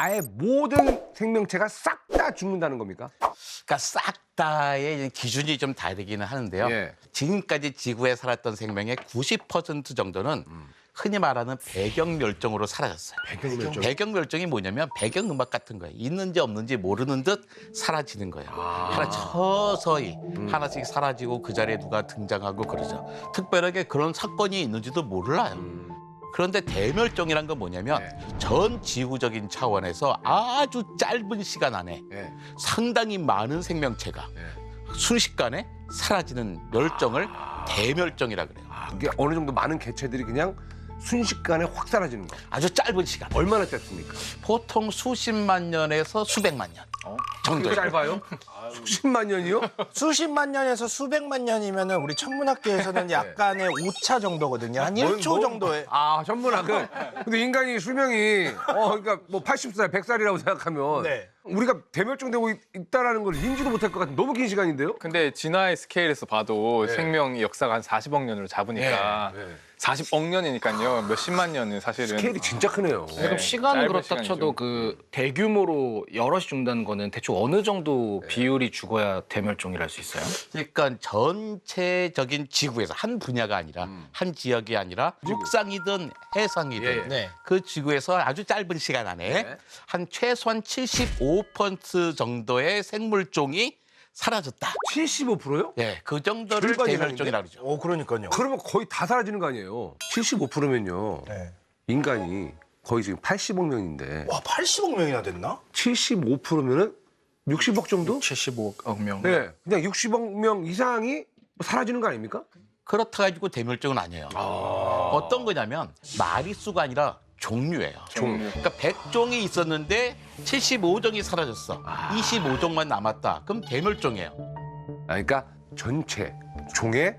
아예 모든 생명체가 싹 다 죽는다는 겁니까? 그러니까 싹 다의 기준이 좀 다르기는 하는데요. 예. 지금까지 지구에 살았던 생명의 90% 정도는 흔히 말하는 배경멸종으로 사라졌어요. 배경멸종. 배경멸종이 뭐냐면 배경음악 같은 거예요. 있는지 없는지 모르는 듯 사라지는 거예요. 하나 서서히 하나씩 사라지고 그 자리에 누가 등장하고 그러죠. 특별하게 그런 사건이 있는지도 몰라요. 그런데 대멸종이란 건 뭐냐면 전 지구적인 차원에서 아주 짧은 시간 안에 예. 상당히 많은 생명체가 순식간에 사라지는 멸종을 대멸종이라 그래요. 이게 어느 정도 많은 개체들이 그냥 순식간에 확 사라지는 거. 아주 짧은 시간. 얼마나 짧습니까? 보통 수십만 년에서 수백만 년 정도. 그렇게 짧아요? 수십만 년이요? 수십만 년에서 수백만 년이면은 우리 천문학계에서는 약간의 오차 정도거든요. 한 1초 정도에. 아, 천문학은. 근데 인간이 수명이 그러니까 뭐 80살, 100살이라고 생각하면 네. 우리가 대멸종되고 있다라는 걸 인지도 못할 것 같은 너무 긴 시간인데요? 근데 진화의 스케일에서 봐도 생명의 역사가 한 40억 년으로 잡으니까 40억 년이니까요. 몇십만 년은 사실은 스케일이 진짜 크네요. 그럼 시간은 짧은 그렇다 시간이죠. 쳐도 그 대규모로 여럿이 죽는다는 거는 대충 어느 정도 비율이 죽어야 대멸종이라 할 수 있어요? 그러니까 전체적인 지구에서 한 분야가 아니라 한 지역이 아니라 육상이든 해상이든 네. 그 지구에서 아주 짧은 시간 안에 한 최소한 75% 정도의 생물종이 사라졌다. 75%요? 예, 그 정도를 절반 대멸종이라고 그러죠. 그러니까요. 그러면 거의 다 사라지는 거 아니에요? 75%면요. 네. 인간이 거의 지금 80억 명인데 와, 80억 명이나 됐나? 75%면은 60억 정도? 75억 명. 네. 그냥 60억 명 이상이 사라지는 거 아닙니까? 그렇다 가지고 대멸종은 아니에요. 어떤 거냐면 마리수가 아니라 종류예요. 그러니까 100종이 있었는데 75종이 사라졌어. 25종만 남았다. 그럼 대멸종이에요. 그러니까 전체 종의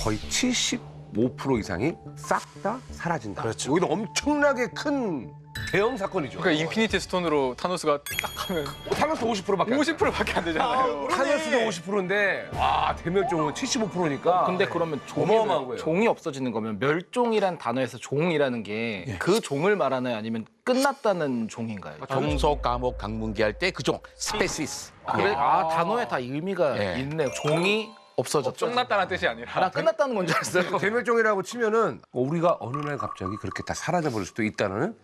거의 75% 이상이 싹 다 사라진다. 그렇죠. 여기는 엄청나게 큰 대형 사건이죠. 그러니까 인피니티 스톤으로 타노스가 딱 하면 타노스 50%밖에 50%밖에 안 되잖아요. 타노스도 50%인데 와 대멸종은 75%니까. 근데 그러면 어마어마한 거예요. 종이 없어지는 거면 멸종이란 단어에서 종이라는 게 그 종을 말하나요? 아니면 끝났다는 종인가요? 종속, 감옥, 강문기 할 때 그 종, 스페시스. 그래, 단어에 다 의미가 예. 있네요. 종이 없어졌다. 끝났다는 뜻이 아니라 나 끝났다는 건 줄 알았어요. 대멸종이라고 치면은 우리가 어느 날 갑자기 그렇게 다 사라져 버릴 수도 있다는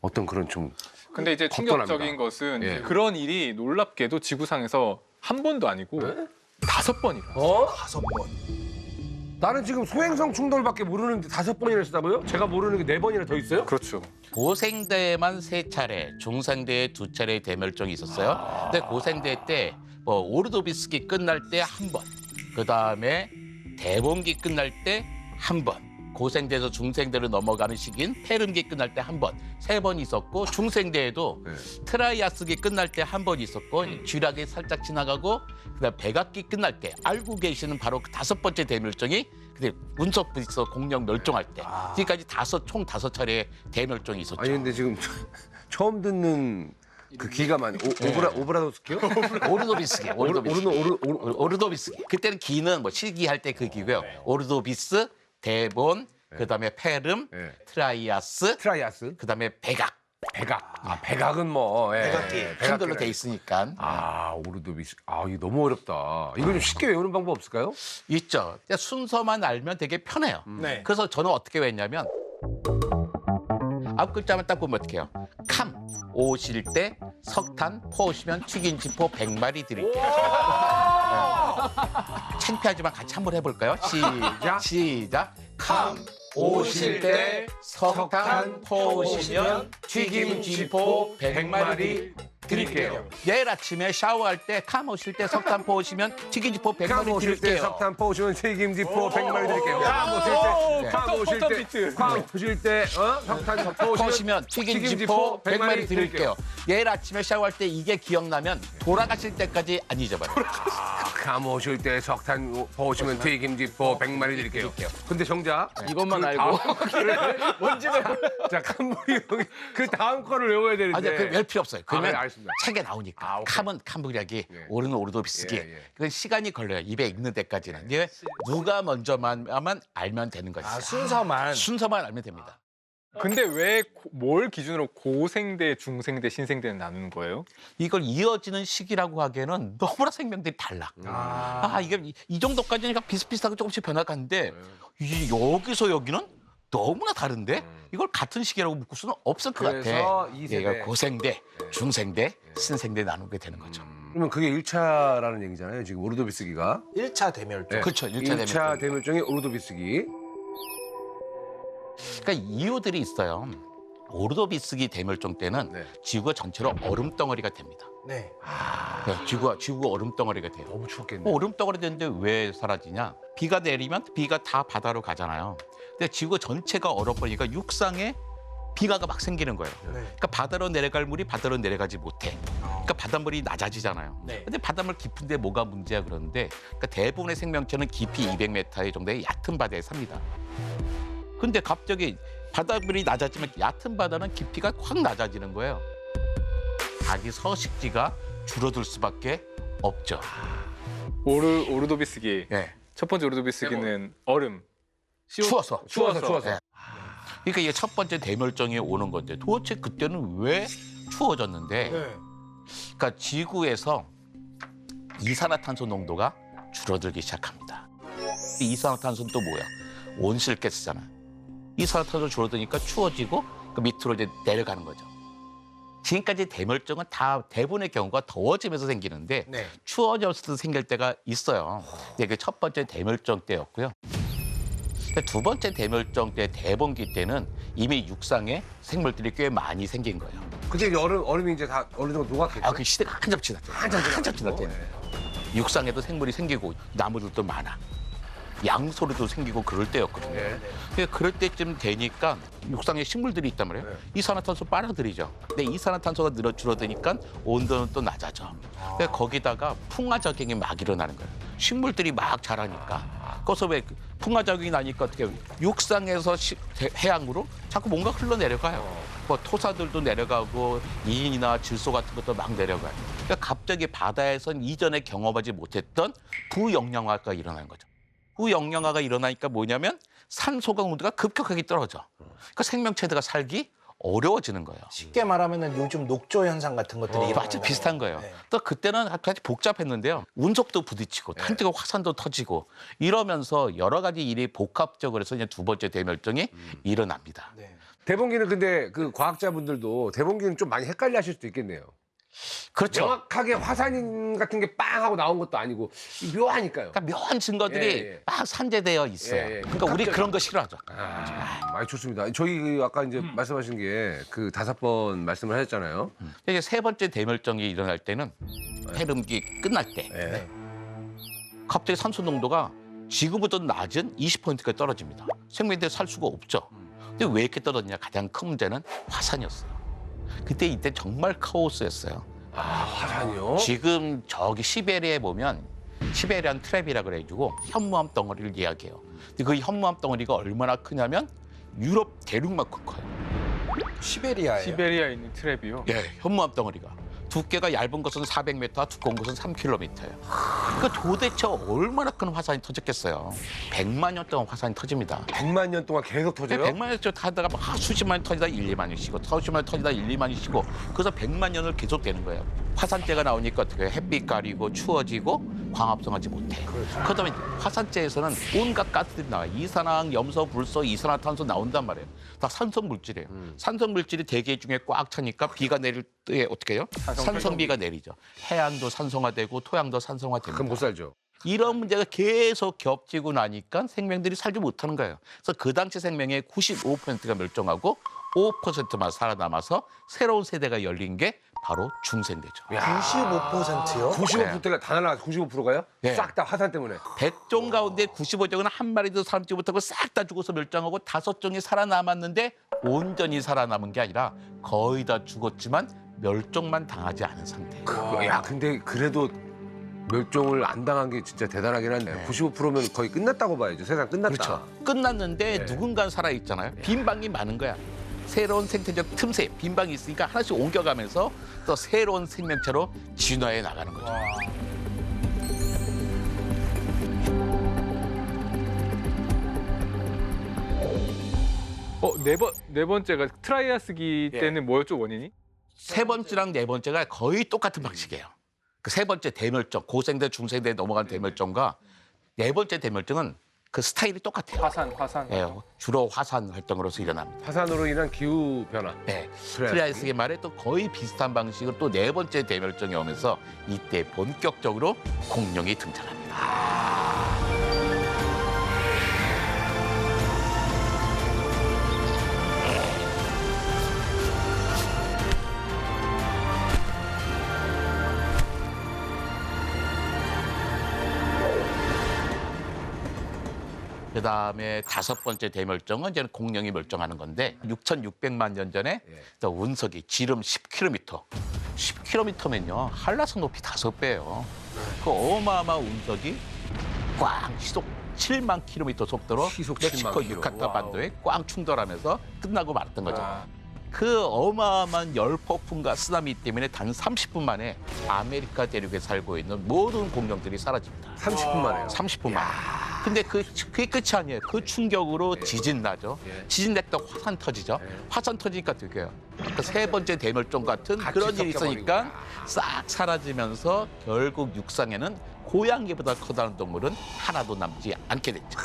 어떤 그런 좀 근데 이제 겁도 충격적인 납니다. 것은 예. 그런 일이 놀랍게도 지구상에서 한 번도 아니고 5번이나. 5번. 나는 지금 소행성 충돌밖에 모르는데 5번이나 했다고요? 제가 모르는 게 4번이나 더 있어요? 그렇죠. 고생대에만 3차례, 중생대에 2차례 대멸종이 있었어요. 근데 고생대 때 뭐 오르도비스기 끝날 때 한 번, 그 다음에 대본기 끝날 때 한 번, 고생대에서 중생대로 넘어가는 시기인 페름기 끝날 때 한 번, 3번 있었고 중생대에도 트라이아스기 끝날 때 한 번 있었고 쥐락이 살짝 지나가고 그다음 백악기 끝날 때 알고 계시는 바로 그 5번째 대멸종이 근데 운석부에서 공룡 멸종할 때 지금까지 총 5차례 대멸종이 있었죠. 아니 근데 지금 처음 듣는 그 기가만 오브라도스키요? 오르도비스기, 오르도비스기. 오르노 오르도비스기. 그때는 기는 뭐 실기할 때 그 기고요. 오르도비스, 대본, 그다음에 페름, 네. 트라이아스, 트라이아스, 그다음에 백악. 백악. 아 백악은 뭐 백악기. 한글로 돼 있으니까. 아 오르도비스. 아 이거 너무 어렵다. 이거 좀 쉽게 외우는 방법 없을까요? 있죠. 그냥 순서만 알면 되게 편해요. 네. 그래서 저는 어떻게 외웠냐면 앞 글자만 딱 보면 어떻게 해요? 캄 오실 때 석탄 포시면 튀김지포 100마리 드릴게요. 창피하지만 같이 한번 해볼까요? 시작. 캄 오실 때 석탄 포시면 튀김지포 100마리 드릴게요. 내일 아침에 샤워할 때 캄 오실 때 석탄 포시면 튀김지포 100마리 오실 때 드릴게요. 석탄 포시면 튀김지포 100마리 드릴게요. 캄 오실 때 석탄 포시면 튀김지포 100마리 드릴게요. 내일 아침에 샤워할 때 이게 기억나면 돌아가실 때까지 안 잊어버려요. 감 오실 때 석탄 포시면 튀김지포 100마리 드릴게요. 근데 정작 이것만 알고. 뭔지 자 캄부리 형이 그 다음 거를 외워야 되는데. 아니, 그 외울 필요 없어요. 그러면 네, 알겠습니다. 책에 나오니까. 오케이. 캄은 캄브리아기, 오르는 오르도비스기. 예, 예. 그건 시간이 걸려요. 입에 익는 데까지는. 이게 누가 먼저만 알면 되는 거지. 순서만. 순서만 알면 됩니다. 근데 왜 뭘 기준으로 고생대, 중생대, 신생대는 나누는 거예요? 이걸 이어지는 시기라고 하기에는 너무나 생명들이 달라. 이게 이 정도까지니까 비슷비슷하게 조금씩 변화가는데 여기서 여기는 너무나 다른데 이걸 같은 시기라고 묶을 수는 없을 것 그래서 같아. 이 세대. 얘가 고생대, 중생대, 신생대 나누게 되는 거죠. 그러면 그게 1차라는 얘기잖아요. 지금 오르도비스기가. 1차 대멸종. 그렇죠. 1차 1차 대멸종이 오르도비스기. 그러니까 이유들이 있어요. 오르도비스기 대멸종 때는 네. 지구가 전체로 얼음 덩어리가 됩니다. 네. 네, 지구가 얼음 덩어리가 돼요. 너무 추웠겠네. 얼음 덩어리 되는데 왜 사라지냐? 비가 내리면 비가 다 바다로 가잖아요. 근데 지구 전체가 얼어버리니까 육상에 비가가 막 생기는 거예요. 네. 그러니까 바다로 내려갈 물이 바다로 내려가지 못해. 그러니까 바닷물이 낮아지잖아요. 네. 근데 바닷물 깊은데 뭐가 문제야 그러는데 그러니까 대부분의 생명체는 깊이 200m 정도의 얕은 바다에 삽니다. 근데 갑자기 바닷물이 낮아지면 얕은 바다는 깊이가 확 낮아지는 거예요. 자기 서식지가 줄어들 수밖에 없죠. 오르도비스기. 예. 첫 번째 오르도비스기는 얼음. 추워서. 추워서. 네. 그러니까 이게 첫 번째 대멸종이 오는 건데 도대체 그때는 왜 추워졌는데 네. 그러니까 지구에서 이산화탄소 농도가 줄어들기 시작합니다. 이 이산화탄소는 또 뭐야? 온실가스잖아. 이산화탄소 줄어드니까 추워지고 그 밑으로 이제 내려가는 거죠. 지금까지 대멸종은 다 대부분의 경우가 더워지면서 생기는데 네. 추워졌을 때 생길 때가 있어요. 이게 첫 번째 대멸종 때였고요. 두 번째 대멸종 때 대범기 때는 이미 육상에 생물들이 꽤 많이 생긴 거예요. 근데 이제 얼음이 이제 다 어느 정도 녹았겠죠. 그 시대가 한참 지났대요. 한참 지났대요. 육상에도 생물이 생기고 나무들도 많아. 양소리도 생기고 그럴 때였거든요. 그러니까 그럴 때쯤 되니까 육상에 식물들이 있단 말이에요. 이산화탄소 빨아들이죠. 근데 이산화탄소가 줄어드니까 온도는 또 낮아져. 그러니까 거기다가 풍화작용이 막 일어나는 거예요. 식물들이 막 자라니까. 거기서 왜 풍화작용이 나니까 어떻게 육상에서 해양으로 자꾸 뭔가 흘러내려가요. 뭐 토사들도 내려가고 이인이나 질소 같은 것도 막 내려가요. 그러니까 갑자기 바다에선 이전에 경험하지 못했던 부영양화가 일어나는 거죠. 부영양화가 일어나니까 뭐냐면 산소가 온도가 급격하게 떨어져. 그러니까 생명체들가 살기 어려워지는 거예요. 쉽게 말하면은 요즘 녹조 현상 같은 것들이 일어나는 맞아, 비슷한 거예요. 네. 또 그때는 같이 복잡했는데요. 운석도 부딪히고 탄저가 화산도 터지고 이러면서 여러 가지 일이 복합적으로 해서 이제 두 번째 대멸종이 일어납니다. 네. 대범기는 근데 그 과학자분들도 대범기는 좀 많이 헷갈려 하실 수도 있겠네요. 그렇죠. 정확하게 화산 같은 게 빵 하고 나온 것도 아니고 묘하니까요. 그러니까 묘한 증거들이 예. 막 산재되어 있어요. 예. 그러니까 우리 그런 거 싫어하죠. 많이 좋습니다. 저희 그 아까 이제 말씀하신 게 그 5번 말씀을 하셨잖아요. 이제 세 번째 대멸종이 일어날 때는 해름기 끝날 때 네. 갑자기 산소 농도가 지구보다 낮은 20%가 떨어집니다. 생명들이 살 수가 없죠. 근데 왜 이렇게 떨어지냐? 가장 큰 문제는 화산이었어요. 그때 이때 정말 카오스였어요. 화산이요? 지금 저기 시베리아에 보면 시베리안 트랩이라 그래가지고 현무암 덩어리를 이야기해요. 근데 그 현무암 덩어리가 얼마나 크냐면 유럽 대륙만큼 커요. 시베리아예요. 시베리아에 있는 트랩이요. 예, 현무암 덩어리가. 두께가 얇은 것은 400m, 두꺼운 것은 3km예요. 그러니까 도대체 얼마나 큰 화산이 터졌겠어요. 100만 년 동안 화산이 터집니다. 100만 년 동안 계속 터져요? 100만 년 동안 타다가 막 수십만 년 터지다 1, 2만 년 쉬고 수십만 년 터지다 1, 2만 년 쉬고 그래서 100만 년을 계속 되는 거예요. 화산재가 나오니까 어떻게 해요? 햇빛 가리고 추워지고 광합성하지 못해. 그러다 보니 화산재에서는 온갖 가스들이 나와요. 이산화황, 염소, 불소, 이산화탄소 나온단 말이에요. 다 산성 물질이에요. 산성 물질이 대기 중에 꽉 차니까 비가 내릴 때 어떻게 해요? 산성비가 내리죠. 해양도 산성화되고 토양도 산성화됩니다. 그럼 못 살죠. 이런 문제가 계속 겹치고 나니까 생명들이 살지 못하는 거예요. 그래서 그 당시 생명의 95%가 멸종하고 5%만 살아남아서 새로운 세대가 열린 게 바로 중생대죠. 95%요? 95%가 다 날아가서 95%가요? 네. 싹 다 화산 때문에. 100종 가운데 95종은 한 마리도 살지 못하고 싹 다 죽어서 멸종하고 5종이 살아남았는데 온전히 살아남은 게 아니라 거의 다 죽었지만 멸종만 당하지 않은 상태예요. 야, 근데 그래도 멸종을 안 당한 게 진짜 대단하긴 한데 95%면 거의 끝났다고 봐야죠. 세상 끝났다. 그렇죠. 끝났는데 네. 누군가 살아있잖아요. 빈 방이 많은 거야. 새로운 생태적 틈새, 빈 방이 있으니까 하나씩 옮겨가면서 또 새로운 생명체로 진화해 나가는 거죠. 네 네 번째가 트라이아스기 때는 뭐였죠, 원인이? 세 번째랑 네 번째가 거의 똑같은 방식이에요. 그 세 번째 대멸종, 고생대, 중생대 넘어간 대멸종과 네 번째 대멸종은 그 스타일이 똑같아요. 화산. 예, 주로 화산 활동으로서 일어납니다. 화산으로 인한 기후 변화. 네, 트라이아스기 말에 또 거의 비슷한 방식으로 또 네 번째 대멸종이 오면서 이때 본격적으로 공룡이 등장합니다. 그다음에 다섯 번째 대멸종은 이제 공룡이 멸종하는 건데 6,600만 년 전에 또 운석이 지름 10km, 10km면요 한라산 높이 5배예요. 그 어마어마한 운석이 꽝 시속 7만 킬로미터 속도로 시속 7만 멕시코 킬로. 유카탄 와우. 반도에 꽝 충돌하면서 끝나고 말았던 거죠. 그 어마어마한 열폭풍과 쓰나미 때문에 단 30분 만에 아메리카 대륙에 살고 있는 모든 공룡들이 사라집니다. 30분 만에요. 30분 만에. 근데 그게 끝이 아니에요. 그 충격으로 지진 나죠. 예. 지진 냈다 화산 터지죠. 예. 화산 터지니까 어떻게 해요? 그 세 번째 대멸종 같은 같이 그런 일이 섞여버리고. 있으니까 싹 사라지면서 결국 육상에는 고양이보다 커다란 동물은 하나도 남지 않게 됐죠.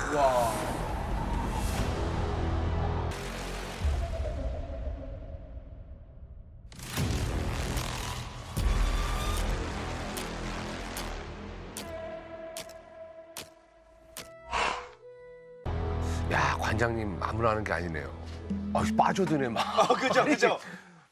야, 관장님 아무나 하는 게 아니네요. 아, 빠져드네 막. 그죠.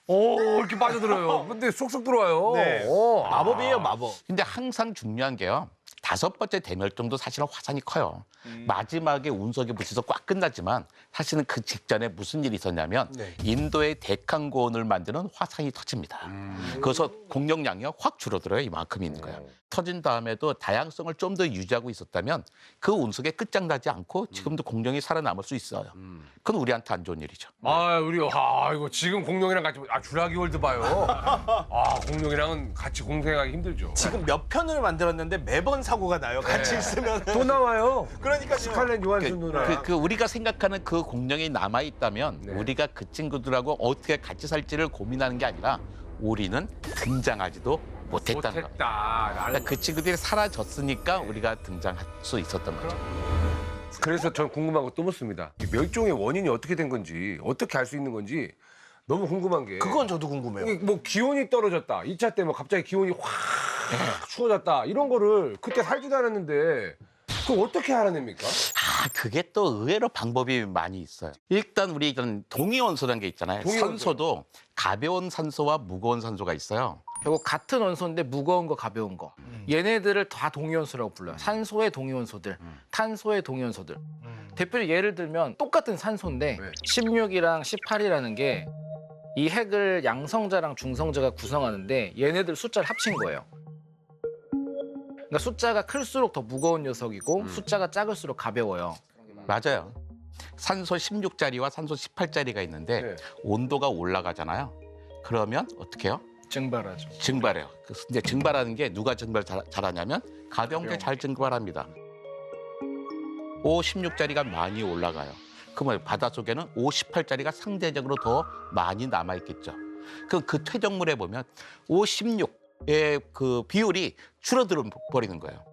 이렇게 빠져들어요. 근데 쏙쏙 들어와요. 네. 마법이에요, 마법. 근데 항상 중요한 게요. 다섯 번째 대멸종도 사실은 화산이 커요. 마지막에 운석이 붙여서 꽉 끝나지만 사실은 그 직전에 무슨 일이 있었냐면 네. 인도의 데칸고원을 만드는 화산이 터집니다. 그래서 공룡량이 확 줄어들어요. 이만큼 있는 거예요. 터진 다음에도 다양성을 좀 더 유지하고 있었다면 그 운석에 끝장나지 않고 지금도 공룡이 살아남을 수 있어요. 그건 우리한테 안 좋은 일이죠. 이거 지금 공룡이랑 같이 주라기 월드 봐요. 공룡이랑은 같이 공생하기 힘들죠. 지금 몇 편을 만들었는데 매번 사고가 나요. 같이 있으면. 또 나와요. 그러니까요. 스칼렛 요한슨 누나. 우리가 생각하는 그 공룡이 남아 있다면 네. 우리가 그 친구들하고 어떻게 같이 살지를 고민하는 게 아니라 우리는 등장하지도 못했다는 거. 그러니까 그 친구들이 사라졌으니까 우리가 등장할 수 있었던 거죠. 그래서 전 궁금한 거 또 묻습니다. 이 멸종의 원인이 어떻게 된 건지, 어떻게 알 수 있는 건지 너무 궁금한 게. 그건 저도 궁금해요. 이게 뭐 기온이 떨어졌다. 2차 때 뭐 갑자기 기온이 확 추워졌다. 이런 거를 그때 살지도 않았는데 그걸 어떻게 알아냅니까? 그게 또 의외로 방법이 많이 있어요. 일단 우리 이런 동위원소라는 게 있잖아요. 동위원소. 산소도 가벼운 산소와 무거운 산소가 있어요. 결국 같은 원소인데 무거운 거 가벼운 거. 얘네들을 다 동위원소라고 불러요. 산소의 동위원소들, 탄소의 동위원소들. 대표로 예를 들면 똑같은 산소인데 네. 16이랑 18이라는 게 이 핵을 양성자랑 중성자가 구성하는데 얘네들 숫자를 합친 거예요. 그러니까 숫자가 클수록 더 무거운 녀석이고 숫자가 작을수록 가벼워요. 맞아요. 산소 16짜리와 산소 18짜리가 있는데 네. 온도가 올라가잖아요. 그러면 어떻게 해요? 증발하죠. 증발해요. 근데 증발하는 게 누가 증발 잘하냐면 가벼운 게 잘 증발합니다. O16짜리가 많이 올라가요. 그러면 바닷속에는 O18짜리가 상대적으로 더 많이 남아있겠죠. 그럼 그 퇴적물에 보면 O16의 그 비율이 줄어들어 버리는 거예요.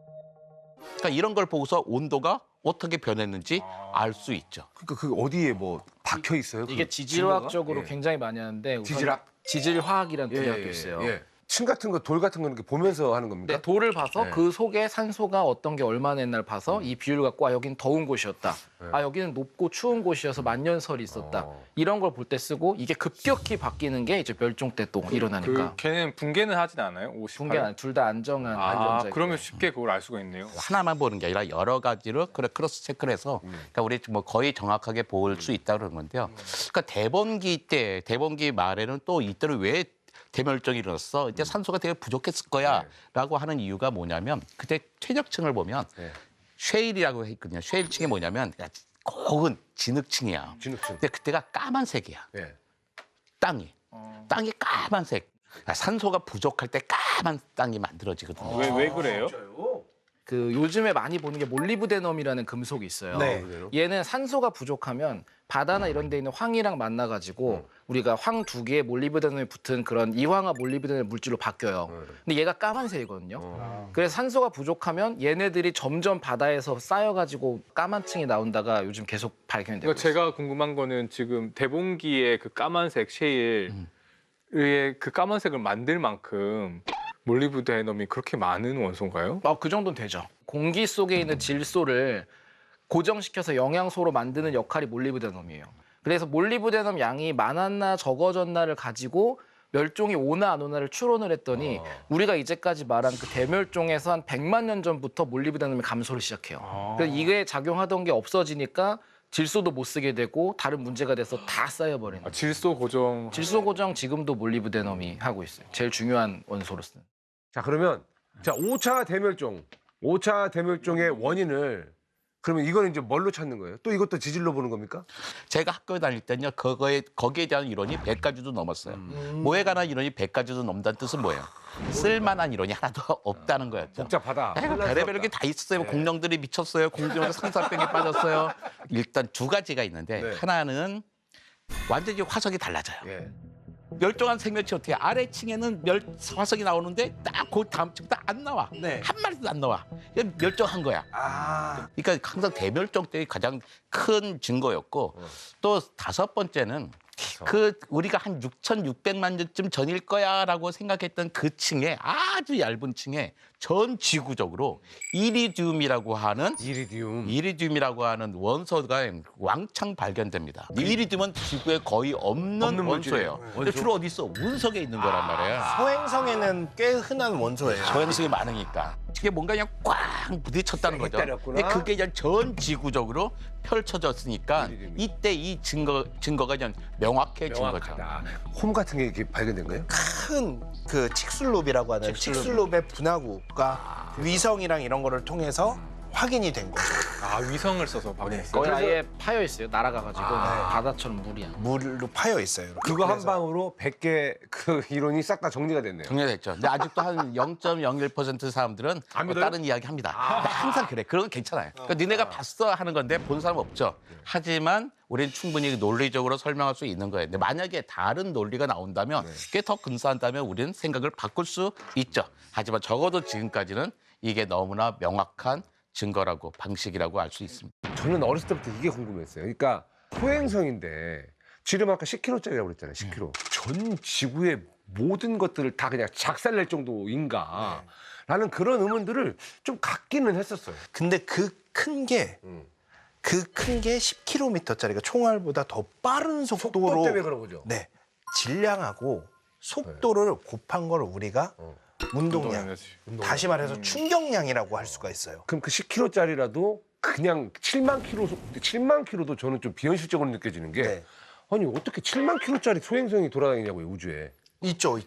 그러니까 이런 걸 보고서 온도가 어떻게 변했는지 알 수 있죠. 그러니까 그 어디에 뭐 박혀 있어요? 이게 그 지질화학적으로 증거가? 굉장히 많이 하는데 우선 지질학? 지질화학이라는 분야가 있어요. 예. 층 같은 거, 돌 같은 거 이렇게 보면서 하는 겁니까? 네, 돌을 봐서 네. 그 속에 산소가 어떤 게 얼마나 옛날 봐서 이 비율 갖고 여기는 더운 곳이었다. 네. 여기는 높고 추운 곳이어서 만년설이 있었다. 이런 걸 볼 때 쓰고 이게 급격히 바뀌는 게 이제 멸종 때 또 일어나니까. 걔는 붕괴는 하진 않아요? 58? 붕괴는 둘 다 안정한 안전자. 그러면 쉽게 그걸 알 수가 있네요. 하나만 보는 게 아니라 여러 가지로 크로스 체크를 해서 그러니까 우리 뭐 거의 정확하게 볼 수 있다 그러는 건데요. 그러니까 대범기 말에는 또 이때는 왜 대멸종이 일어났어? 이때 산소가 되게 부족했을 거야라고 하는 이유가 뭐냐면 그때 퇴적층을 보면 네. 쉐일이라고 했거든요. 쉐일층이 뭐냐면 고은 진흙층이야. 진흙층. 근데 그때가 까만색이야. 예. 땅이 까만색. 산소가 부족할 때 까만 땅이 만들어지거든요. 왜 그래요? 그 요즘에 많이 보는 게 몰리브데넘이라는 금속이 있어요. 네. 얘는 산소가 부족하면 바다나 이런 데 있는 황이랑 만나가지고 우리가 황 두 개에 몰리브데넘이 붙은 그런 이황화 몰리브데넘 물질로 바뀌어요. 근데 얘가 까만색이거든요. 그래서 산소가 부족하면 얘네들이 점점 바다에서 쌓여가지고 까만 층이 나온다가 요즘 계속 발견이 되고 그러니까 제가 궁금한 거는 지금 대봉기의 그 까만색 셰일의 그 까만색을 만들 만큼 몰리브데넘이 그렇게 많은 원소인가요? 그 정도는 되죠. 공기 속에 있는 질소를 고정시켜서 영양소로 만드는 역할이 몰리브데넘이에요. 그래서 몰리브데넘 양이 많았나 적어졌나를 가지고 멸종이 오나 안 오나를 추론을 했더니 우리가 이제까지 말한 그 대멸종에서 한 100만 년 전부터 몰리브데넘이 감소를 시작해요. 그래서 이게 작용하던 게 없어지니까 질소도 못 쓰게 되고 다른 문제가 돼서 다 쌓여버리는 거예요. 질소 고정. 질소 고정 지금도 몰리브데넘이 하고 있어요. 제일 중요한 원소로서는. 자, 그러면 자, 5차 대멸종. 5차 대멸종의 원인을 그러면 이거는 이제 뭘로 찾는 거예요? 또 이것도 지질로 보는 겁니까? 제가 학교에 다닐 때는요, 거기에 대한 이론이 100가지도 넘었어요. 뭐에 관한 이론이 100가지도 넘는다는 뜻은 뭐예요? 쓸만한 이론이 하나도 없다는 거였죠. 복잡하다. 별의별 게 다 있었어요. 공룡들이 미쳤어요. 공룡에서 상사병에 빠졌어요. 일단 두 가지가 있는데 네. 하나는 완전히 화석이 달라져요. 예. 멸종한 생명체 어떻게 아래층에는 화석이 나오는데 딱 그 다음 층부터 안 나와. 네. 한 마리도 안 나와. 이게 멸종한 거야. 그러니까 항상 대멸종 때의 가장 큰 증거였고 또 다섯 번째는 그 우리가 한 6,600만 년쯤 전일 거야라고 생각했던 그 층에 아주 얇은 층에 전 지구적으로 이리듐이라고 하는 원소가 왕창 발견됩니다. 이리듐은 지구에 거의 없는 원소예요. 근데 주로 어디 있어? 운석에 있는 거란 말이에요. 소행성에는 꽤 흔한 원소예요. 소행성이 많으니까 이게 뭔가 그냥 꽝 부딪혔다는 거죠. 때렸구나. 근데 그게 그냥 전 지구적으로 펼쳐졌으니까 이때 이 증거가 그냥 명확해진 거죠. 명확하다. 홈 같은 게 이렇게 발견된 거예요? 큰 그 칙술롭이라고 하는 칙술롭의 분화구가 위성이랑 이런 거를 통해서 확인이 된 거예요. 아, 위성을 써서 확인했어요. 거의 아예 파여 있어요. 날아가가지고 바다처럼 물이야. 물로 파여 있어요. 이렇게. 그거 한 그래서 방으로 100개 그 이론이 싹 다 정리가 됐네요. 정리됐죠. 근데 아직도 한 0.01% 사람들은 안 뭐 믿어요? 다른 이야기 합니다. 근데 항상 그래. 그런 건 괜찮아요. 그러니까 니네가 봤어 하는 건데 본 사람 없죠. 하지만 우리는 충분히 논리적으로 설명할 수 있는 거예요. 근데 만약에 다른 논리가 나온다면 꽤 더 근사한다면 우리는 생각을 바꿀 수 있죠. 하지만 적어도 지금까지는 이게 너무나 명확한 증거라고 방식이라고 알 수 있습니다. 저는 어렸을 때부터 이게 궁금했어요. 그러니까 소행성인데 지름 아까 10kg짜리라고 그랬잖아요. 10kg. 전 지구의 모든 것들을 다 그냥 작살낼 정도인가? 라는 그런 의문들을 좀 갖기는 했었어요. 근데 그 큰 게 10km짜리가 총알보다 더 빠른 속도 속도로 때문에 그런 거죠. 네. 질량하고 속도를 곱한 걸 우리가 운동량, 운동량이지. 다시 말해서 충격량이라고 할 수가 있어요. 그럼 그 10kg짜리라도 그냥 7만 킬로도 저는 좀 비현실적으로 느껴지는 게 네. 아니 어떻게 7만 킬로짜리 소행성이 돌아다니냐고요, 우주에. 있죠.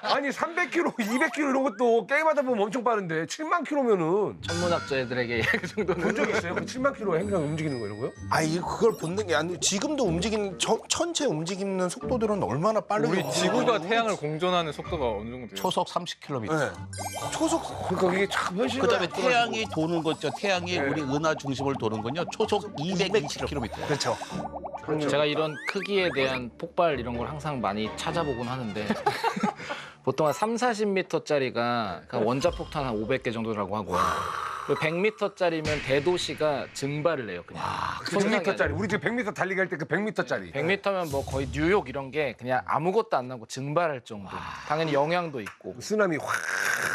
아니 300km, 200km 이런 것도 게임하다 보면 엄청 빠른데 7만 킬로면은 천문학자들에게 그 정도는 본 적 있어요? 그 7만 킬로 행성 움직이는 거 이런 거요? 그걸 본는 게 아니고 지금도 움직이는 천체 움직이는 속도들은 얼마나 빠르게 우리 지구가 태양을 공전하는 속도가 어느 정도 돼요? 초속 30km. 네. 초속 그러니까 이게 참 현실과 그다음에 태양이 도는 거죠. 태양이 네. 우리 은하 중심을 도는 건요. 초속 220km. 그렇죠. 제가 이런 크기에 대한 폭발 이런 걸 항상 많이 찾아보곤 하는데 보통 한 3, 40m짜리가 원자폭탄 한 500개 정도라고 하고요. 100m짜리면 대도시가 증발을 해요, 그냥. 100m짜리 우리 지금 100m 달리기 할 때 그 100m짜리 100m면 뭐 거의 뉴욕 이런 게 그냥 아무것도 안 나고 증발할 정도. 당연히 영향도 있고. 쓰나미 확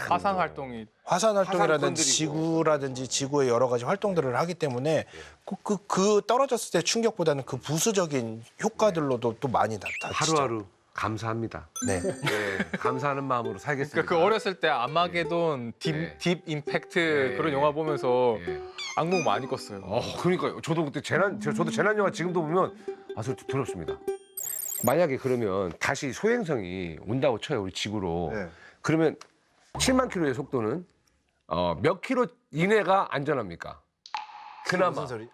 화산 활동이 화산 활동이라든지 건드리고. 지구라든지 지구의 여러 가지 활동들을 하기 때문에 그 떨어졌을 때 충격보다는 그 부수적인 효과들로도 또 많이 나타나죠. 하루하루 감사합니다. 네. 네, 감사하는 마음으로 살겠습니다. 그러니까 그 어렸을 때 아마게돈 딥 임팩트 그런 영화 보면서 악몽 많이 꿨어요. 그러니까요. 저도 그때 저도 재난 영화 지금도 보면 두렵습니다. 만약에 그러면 다시 소행성이 온다고 쳐요, 우리 지구로. 네. 그러면 7만 킬로의 속도는 몇 킬로 이내가 안전합니까? 그나마. 무슨 소리?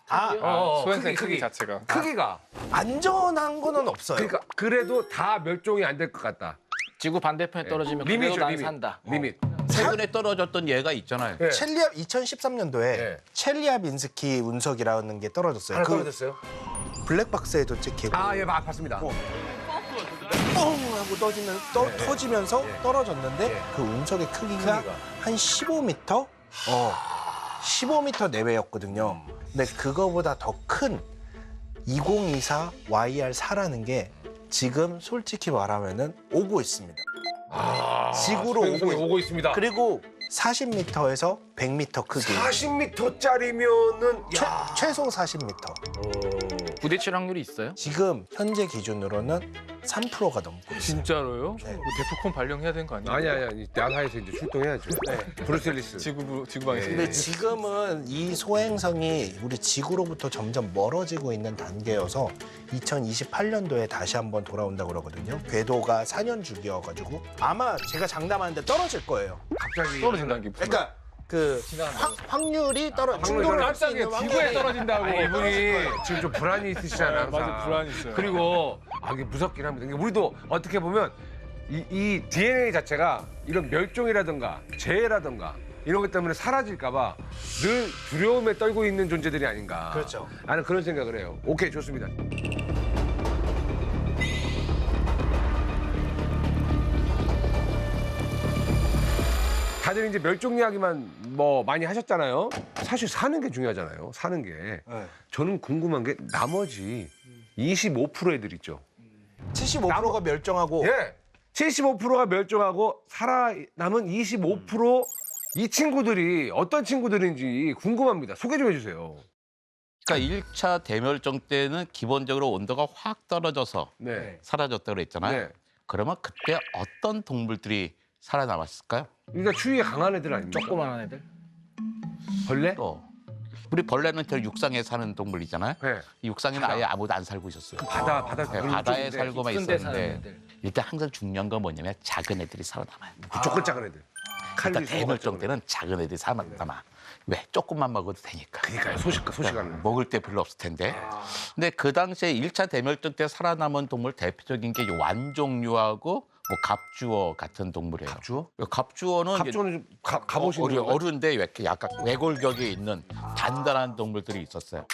소행성 크기. 크기 자체가. 크기가. 안전한 거는 없어요. 그러니까 그래도 다 멸종이 안 될 것 같다. 지구 반대편에 떨어지면 그래도 리밋이죠, 난 리밋. 산다. 리밋. 최근에 떨어졌던 얘가 있잖아요. 네. 첼리압 2013년도에 네. 첼리아빈스키 운석이라는 게 떨어졌어요. 하나 그 떨어졌어요? 블랙박스에도 찍히고 예, 봤습니다. 뻥 하고 터지면서 떨어졌는데 네. 그 운석의 크기가 한 15m? 15m 내외였거든요. 근데 그거보다 더 큰 2024 YR4라는 게 지금 솔직히 말하면은 오고 있습니다. 지구로 오고 있습니다. 그리고 40m에서 100m 크기. 40m짜리면은 최소 40m. 부딪힐 확률이 있어요? 지금 현재 기준으로는 3%가 넘고 있어요. 진짜로요? 네. 뭐 데프콘 발령해야 되는 거 아니에요? 아니 나사에서 이제 출동해야죠. 브루셀리스. 지구방에서. 근데 지금은 이 소행성이 우리 지구로부터 점점 멀어지고 있는 단계여서 2028년도에 다시 한번 돌아온다고 그러거든요. 궤도가 4년 주기여가지고 아마 제가 장담하는데 떨어질 거예요. 갑자기 떨어진다는 게 무슨 그러니까 그 확률이 충돌을 할 수 있는 지구에 확률이 떨어진다고. 아니, 이분이 지금 좀 불안이 있으시잖아요. 항상. 맞아, 불안이 있어요. 그리고 이게 무섭긴 합니다. 이게 우리도 어떻게 보면 이 DNA 자체가 이런 멸종이라든가 재해라든가 이런 것 때문에 사라질까봐 늘 두려움에 떨고 있는 존재들이 아닌가. 그렇죠. 나는 그런 생각을 해요. 오케이, 좋습니다. 다들 이제 멸종 이야기만 뭐 많이 하셨잖아요. 사실 사는 게 중요하잖아요. 사는 게. 네. 저는 궁금한 게 나머지 25% 애들 있죠. 75%가 멸종하고 예. 75%가 멸종하고 살아남은 25% 이 친구들이 어떤 친구들인지 궁금합니다. 소개 좀 해주세요. 그러니까 1차 대멸종 때는 기본적으로 온도가 확 떨어져서 네. 사라졌다고 그랬잖아요. 네. 그러면 그때 어떤 동물들이 살아남았을까요? 그러니까 추위에 강한 애들 아닙니까? 조그만한 애들? 벌레? 또 우리 벌레는 저 육상에 사는 동물이잖아요. 네. 이 육상에는 아예 아무도 안 살고 있었어요. 바다 네, 바다에 쪽인데 살고만 깊은 데 사는 있었는데 애들. 일단 항상 중요한 건 뭐냐면 작은 애들이 살아남아요. 무조건 작은 애들. 일단 칼리 대멸종 때는 작은 애들이 살아남아. 왜? 조금만 먹어도 되니까. 그러니까요. 소식하는. 먹을 때 별로 없을 텐데. 근데 그 당시에 1차 대멸종 때 살아남은 동물 대표적인 게 완종류하고 뭐 갑주어 같은 동물이에요. 갑주어? 갑주어는 이제 갑주어는 좀 가보신 거예요? 어른데 왜 이렇게 약간 외골격이 있는 단단한 동물들이 있었어요.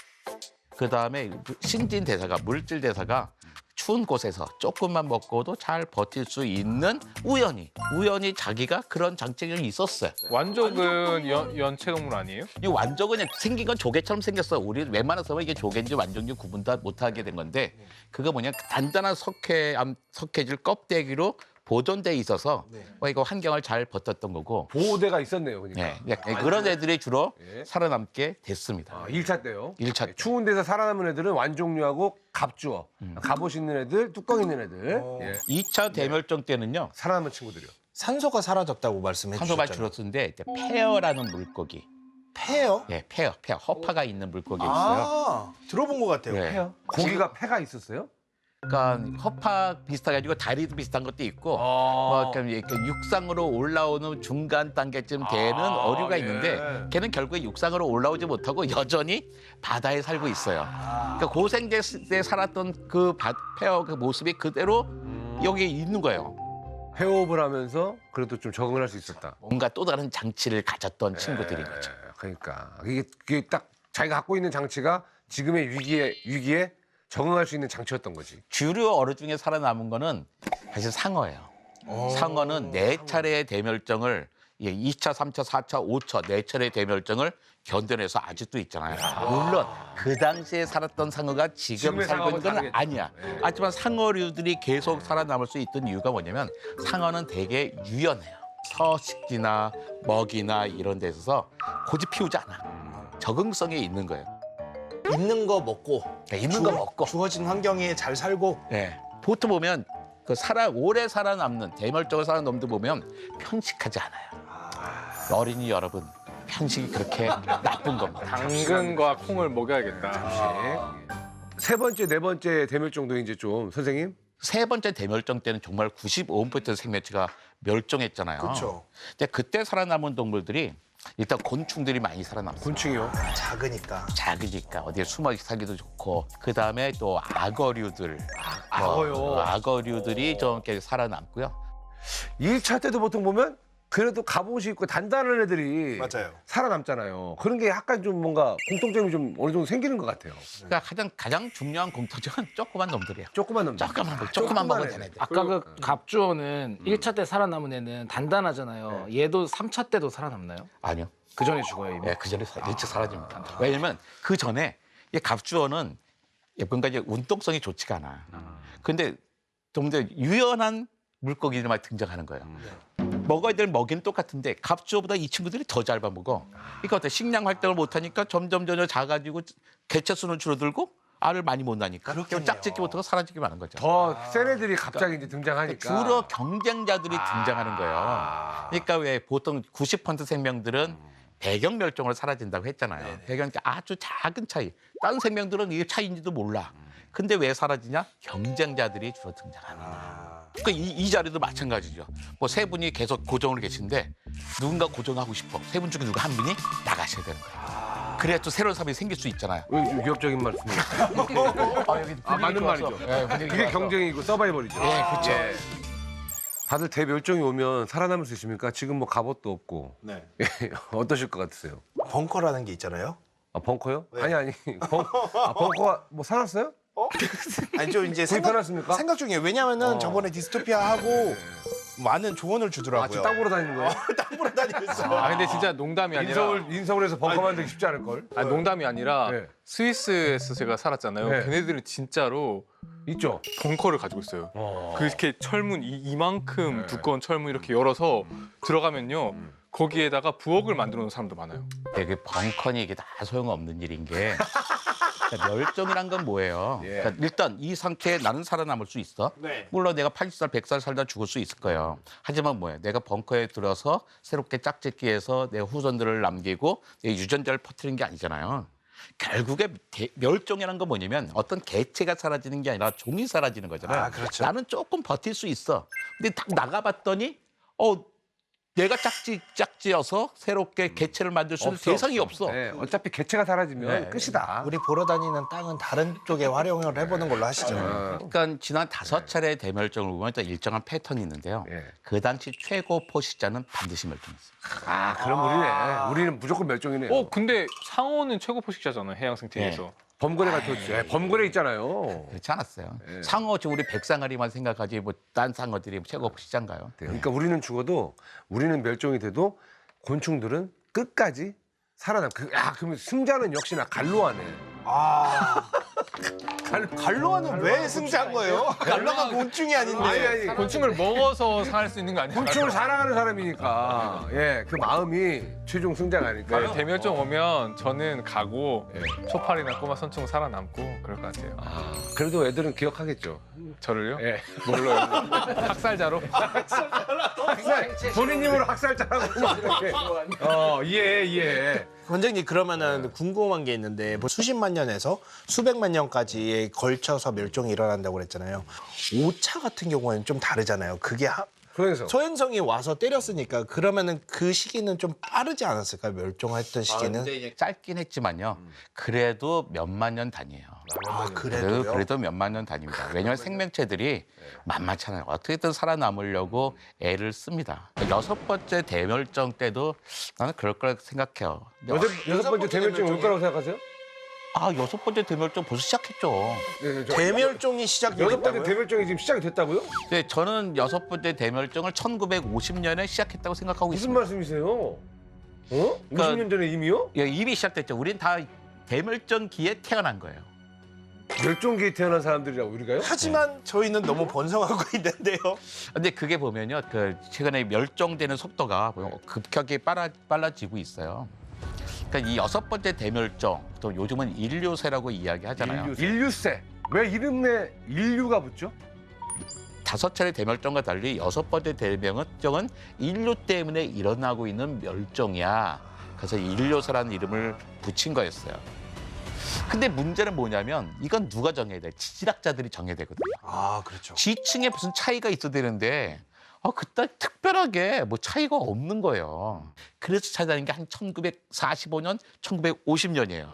그 다음에 신진 대사가 물질 대사가 추운 곳에서 조금만 먹고도 잘 버틸 수 있는 우연히 자기가 그런 장점이 있었어요. 완족은 연체동물 아니에요? 이 완족은 그냥 생긴 건 조개처럼 생겼어요. 우리 웬만해서 이게 조개인지 완종인지 구분 다 못하게 된 건데 그거 뭐냐 단단한 석회질 껍데기로 보존돼 있어서 이거 환경을 잘 버텼던 거고 보호대가 있었네요. 그러니까. 네, 그런 애들이 주로 예. 살아남게 됐습니다. 1차 때요. 1차 때. 추운 데서 살아남은 애들은 완종류하고 갑주어. 갑옷 있는 애들, 뚜껑 있는 애들. 예. 2차 대멸종 때는요. 살아남은 친구들이요. 산소가 사라졌다고 말씀해 산소가 주셨잖아요. 줄었는데 페어라는 물고기. 폐요? 예, 페어. 허파가 있는 물고기 있어요. 아, 들어본 것 같아요. 네. 폐요. 고기가 폐가 있었어요? 그러니까 허파 비슷해가지고 다리도 비슷한 것도 있고 이렇게 육상으로 올라오는 중간 단계쯤 되는 어류가 예. 있는데 걔는 결국에 육상으로 올라오지 못하고 여전히 바다에 살고 있어요. 그러니까 고생대 때 살았던 그 페어 그 모습이 그대로 여기 있는 거예요. 회호흡을 하면서 그래도 좀 적응을 할 수 있었다. 뭔가 또 다른 장치를 가졌던 친구들인 거죠. 그러니까 이게 딱 자기가 갖고 있는 장치가 지금의 위기에 적응할 수 있는 장치였던 거지. 주류 어류 중에 살아남은 거는 사실 상어예요. 상어는 네 차례의 대멸종을 2차, 3차, 4차, 5차 네 차례의 대멸종을 견뎌내서 아직도 있잖아요. 물론 그 당시에 살았던 상어가 지금 지금의 살고 있는 건 상어하고는 아니야. 하지만 상어류들이 계속 살아남을 수 있던 이유가 뭐냐면 상어는 되게 유연해요. 서식지나 먹이나 이런 데 있어서 고집 피우지 않아. 적응성이 있는 거예요. 있는 거 먹고 있는 거 먹고. 주어진 환경에 잘 살고 네. 보통 보면 오래 살아남는 대멸종을 살아남는 보면 편식하지 않아요. 어린이 여러분, 편식이 그렇게 나쁜 겁니다. 당근과 콩을 먹여야겠다. 세 번째, 네 번째 대멸종도 이제 좀 선생님. 세 번째 대멸종 때는 정말 95% 생명체가 멸종했잖아요. 그렇죠. 근데 그때 살아남은 동물들이 일단 곤충들이 많이 살아남았어요. 곤충이요. 작으니까. 작으니까 어디에 숨어 살기도 좋고 그다음에 또 악어류들. 악어요. 악어류들이 좀 이렇게 살아남고요. 1차 때도 보통 보면 그래도 갑옷이 있고 단단한 애들이 맞아요. 살아남잖아요. 그런 게 약간 좀 뭔가 공통점이 좀 어느 정도 생기는 것 같아요. 그러니까 가장 중요한 공통점은 조그만 놈들이에요. 조그만 놈. 조그만 먹은 애들. 애들. 아까 그 갑주어는 1차 때 살아남은 애는 단단하잖아요. 얘도 3차 때도 살아남나요? 아니요. 그 전에 죽어요, 이미. 네, 그 전에 일찍 사라집니다. 왜냐면 그 전에 이 갑주어는 뭔가 이제 운동성이 좋지가 않아. 근데 좀 더 유연한 물고기들만 등장하는 거예요. 먹어야 될 먹이는 똑같은데 갑주어보다 이 친구들이 더 잘 먹어. 그러니까 어때? 식량 활동을 못하니까 점점 작아지고 개체 수는 줄어들고 알을 많이 못 나니까 그렇겠네요. 짝짓기 못하고 사라지게 많은 거죠. 더 센 애들이 갑자기 이제 등장하니까. 주로 경쟁자들이 등장하는 거예요. 그러니까 왜 보통 90% 생명들은 배경 멸종으로 사라진다고 했잖아요. 배경이 아주 작은 차이. 다른 생명들은 이게 차이인지도 몰라. 근데 왜 사라지냐? 경쟁자들이 주로 등장합니다. 그러니까 이 자리도 마찬가지죠. 뭐 세 분이 계속 고정으로 계신데 누군가 고정하고 싶어. 세 분 중에 누가 한 분이 나가셔야 되는 거예요. 그래야 또 새로운 사람이 생길 수 있잖아요. 왜 위협적인 말씀이에요? 여기 맞는 말이죠. 그게 경쟁이고 서바이벌이죠. 예, 그렇죠. 다들 대멸종이 오면 살아남을 수 있습니까? 지금 뭐 갑옷도 없고. 네. 어떠실 것 같으세요? 벙커라는 게 있잖아요. 아, 벙커요? 네. 아니. 벙커가 뭐 살았어요? 아니 저 이제 불편하십니까? 생각 중이에요. 왜냐면은 저번에 디스토피아 하고 많은 조언을 아, 주더라고요. 지금 땅 보러 다니는 거예요? 땅 보러 다니고 있어요. 아 근데 진짜 농담이 아니라 인서울에서 벙커 만들기 쉽지 않을걸? 농담이 아니라 네. 스위스에서 제가 살았잖아요. 네. 걔네들은 진짜로 있죠? 벙커를 가지고 있어요. 그렇게 철문 이만큼 두꺼운 철문 이렇게 열어서 들어가면요. 거기에다가 부엌을 만들어 놓은 사람도 많아요. 되게 벙커니 이게 다 소용없는 일인 게 그러니까 멸종이란 건 뭐예요? 예. 그러니까 일단 이 상태에 나는 살아남을 수 있어. 네. 물론 내가 80살, 100살 살다 죽을 수 있을 거예요. 하지만 뭐예요? 내가 벙커에 들어서 새롭게 짝짓기해서 내 후손들을 남기고 내 유전자를 퍼뜨리는 게 아니잖아요. 결국에 멸종이라는 건 뭐냐면 어떤 개체가 사라지는 게 아니라 종이 사라지는 거잖아요. 아, 그렇죠. 나는 조금 버틸 수 있어. 근데 딱 나가봤더니 내가 짝지어서 새롭게 개체를 만들 수 있는 대상이 없어. 네, 어차피 개체가 사라지면 네. 끝이다. 우리 보러 다니는 땅은 다른 쪽에 활용을 해보는 걸로 하시죠. 그러니까 지난 5차례 대멸종을 보면 또 일정한 패턴이 있는데요. 예. 그 당시 최고 포식자는 반드시 멸종했어요. 아, 그럼 우리는 무조건 멸종이네요. 근데 상어는 최고 포식자잖아요. 해양 생태계에서. 범거래가 더 있죠. 범거래 있잖아요. 그렇지 않았어요. 예. 상어 지금 우리 백상아리만 생각하지 뭐 딴 상어들이 최고 포식자인가요? 그러니까 우리는 죽어도 우리는 멸종이 돼도 곤충들은 끝까지 살아남. 그러면 승자는 역시나 갈로아네. 아, 갈로아는 왜 승자한 거예요? 갈로아가 곤충이 아닌데. 아니. 곤충을 먹어서 살 수 있는 거 아니에요? 곤충을 사랑하는 사람이니까. 예, 그 마음이 최종 승자가 아닐까요? 네, 대멸종 오면 저는 가고 초파리나 꼬마 선충 살아남고 그럴 것 같아요. 아, 그래도 애들은 기억하겠죠. 저를요? 예. 뭘로요? 학살자로? 본인 힘으로 학살자라고 막 이렇게. 이해. 원장님 그러면은 궁금한 게 있는데 뭐 수십만 년에서 수백만 년까지 걸쳐서 멸종이 일어난다고 그랬잖아요. 5차 같은 경우에는 좀 다르잖아요. 그게 그래서 소행성이 와서 때렸으니까 그러면은 그 시기는 좀 빠르지 않았을까요? 멸종했던 시기는? 짧긴 했지만요. 그래도 몇만 년 단위예요. 그래도요? 그래도 몇만 년 단위입니다. 왜냐하면 생명체들이 만만찮아요. 어떻게든 살아남으려고 애를 씁니다. 6번째 대멸종 때도 나는 그럴 거라 생각해요. 여섯 번째 대멸종이 올 거라고 생각하세요? 6번째 대멸종 벌써 시작했죠. 대멸종이 시작이 여섯 번째 됐다고요? 대멸종이 지금 시작이 됐다고요? 네, 저는 6번째 대멸종을 1950년에 시작했다고 생각하고 무슨 있습니다. 말씀이세요? 그러니까 50년 전에 이미요? 예, 이미 시작됐죠. 우린 다 대멸종기에 태어난 거예요. 멸종기에 태어난 사람들이라고 우리가요? 하지만 저희는 너무 번성하고 있는데요. 근데 그게 보면요, 최근에 멸종되는 속도가 급격히 빨라지고 있어요. 그러니까 이 6번째 대멸종, 또 요즘은 인류세라고 이야기하잖아요. 인류세. 왜 이름에 인류가 붙죠? 5차례 대멸종과 달리 6번째 대멸종은 인류 때문에 일어나고 있는 멸종이야. 그래서 인류세라는 이름을 붙인 거였어요. 근데 문제는 뭐냐면 이건 누가 정해야 돼? 지질학자들이 정해야 되거든요. 아, 그렇죠. 지층에 무슨 차이가 있어야 되는데 그때 특별하게 뭐 차이가 없는 거예요. 그래서 찾아낸 게 한 1945년, 1950년이에요.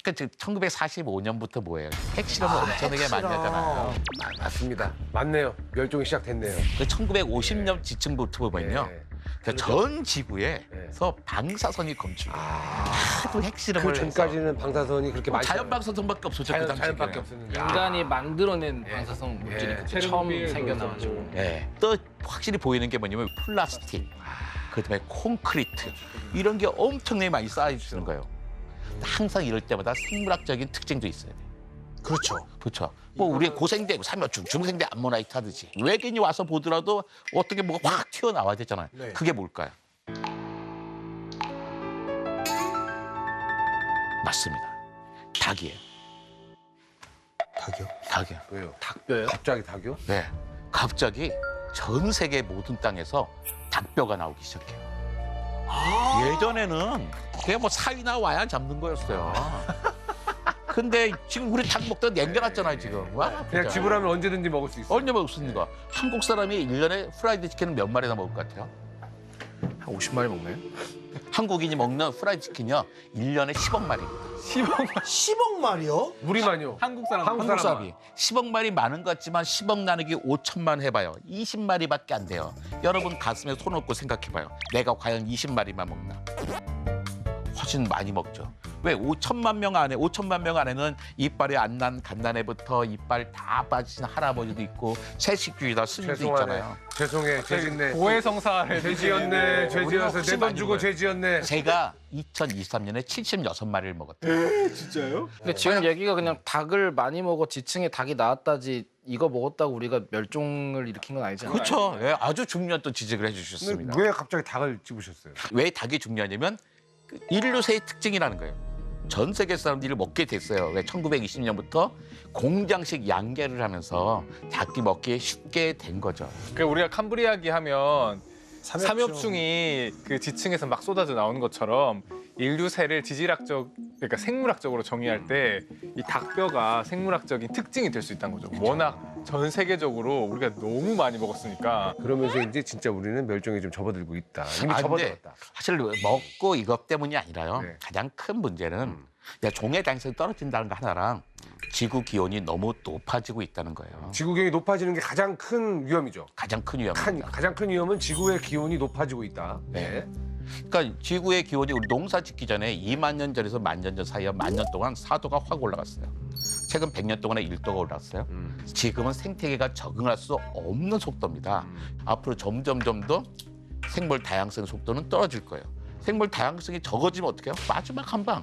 그러니까 1945년부터 뭐예요? 핵실험을 엄청나게 많이 하잖아요. 맞습니다. 맞네요. 멸종이 시작됐네요. 그 1950년 지층부터 보면요. 네. 그러니까 전 지구에서 방사선이 검출돼. 하도 핵실험을 그 전까지는 방사선이 그렇게 많이 자연 방사선밖에 없었죠. 그 당시에. 자연밖에 없었는데. 인간이 만들어낸 방사성 물질이 그때 처음 생겨나가지고. 예. 또 확실히 보이는 게 뭐냐면 플라스틱, 그다음에 콘크리트 이런 게 엄청나게 많이 쌓여지는 거예요. 항상 이럴 때마다 생물학적인 특징도 있어요. 그렇죠. 그렇죠. 뭐 우리 고생대, 삼여충, 중생대 암모나이트 하듯이 외계인이 와서 보더라도 어떻게 뭐가 확 튀어나와야 되잖아요. 네. 그게 뭘까요? 맞습니다. 닭이에요. 닭이요? 닭이요. 왜요? 닭뼈요? 갑자기 닭이요? 네. 갑자기 전 세계 모든 땅에서 닭뼈가 나오기 시작해요. 예전에는 그게 뭐 사이나 와야 잡는 거였어요. 근데 지금 우리 닭 먹다 남겨놨잖아요, 지금. 와, 그냥 진짜. 지불하면 언제든지 먹을 수 있어요. 언제 먹을 수 있는 거? 한국 사람이 1년에 프라이드 치킨은 몇 마리나 먹을 것 같아요? 한 50마리 먹나요? 한국인이 먹는 프라이드 치킨이요, 1년에 10억 마리. 10억 마리요? 우리만요. 한국 사람 한국 한국 사람만. 사람이 10억 마리 많은 것 같지만 10억 나누기 5천만 해봐요. 20마리밖에 안 돼요. 여러분 가슴에 손 얹고 생각해봐요. 내가 과연 20마리만 먹나? 훨씬 많이 먹죠. 왜 5천만 명 안에는 이빨이 안 난 갓난애부터 이빨 다 빠지신 할아버지도 있고 채식주의다 스님도 있잖아요. 죄송해. 죄짓네. 고해성사를 죄지었네. 죄지어서 내 돈 주고 죄지었네. 제가 2023년에 76마리를 먹었대요. 진짜요? 근데 지금 얘기가 그냥 닭을 많이 먹어 지층에 닭이 나왔다지 이거 먹었다고 우리가 멸종을 일으킨 건 아니잖아요. 그렇죠. 예, 아주 중요한 또 지적을 해주셨습니다. 근데 왜 갑자기 닭을 집으셨어요? 왜 닭이 중요하냐면 그 인류세의 특징이라는 거예요. 전 세계 사람들이 먹게 됐어요. 왜 1920년부터 공장식 양계를 하면서 닭이 먹기 쉽게 된 거죠. 그러니까 우리가 캄브리아기 하면 삼엽충. 삼엽충이 그 지층에서 막 쏟아져 나오는 것처럼 인류세를 그러니까 생물학적으로 정의할 때 이 닭뼈가 생물학적인 특징이 될 수 있다는 거죠. 워낙 전 세계적으로 우리가 너무 많이 먹었으니까. 그러면서 이제 진짜 우리는 멸종에 좀 접어들고 있다. 이미 아, 근데 접어들었다. 사실 먹고 이것 때문이 아니라요. 네. 가장 큰 문제는 종의 다양성이 떨어진다는 거 하나랑 지구 기온이 너무 높아지고 있다는 거예요. 지구 기온이 높아지는 게 가장 큰 위험이죠. 가장 큰 위험입니다. 가장 큰 위험은 지구의 기온이 높아지고 있다. 네. 그러니까 지구의 기온이 우리 농사 짓기 전에 2만 년 전에서 1만 년 전 사이에 1만 년 동안 4도가 확 올라갔어요. 최근 100년 동안에 1도가 올랐어요. 지금은 생태계가 적응할 수 없는 속도입니다. 앞으로 점점 더 생물 다양성 속도는 떨어질 거예요. 생물 다양성이 적어지면 어떻게 해요? 마지막 한 방.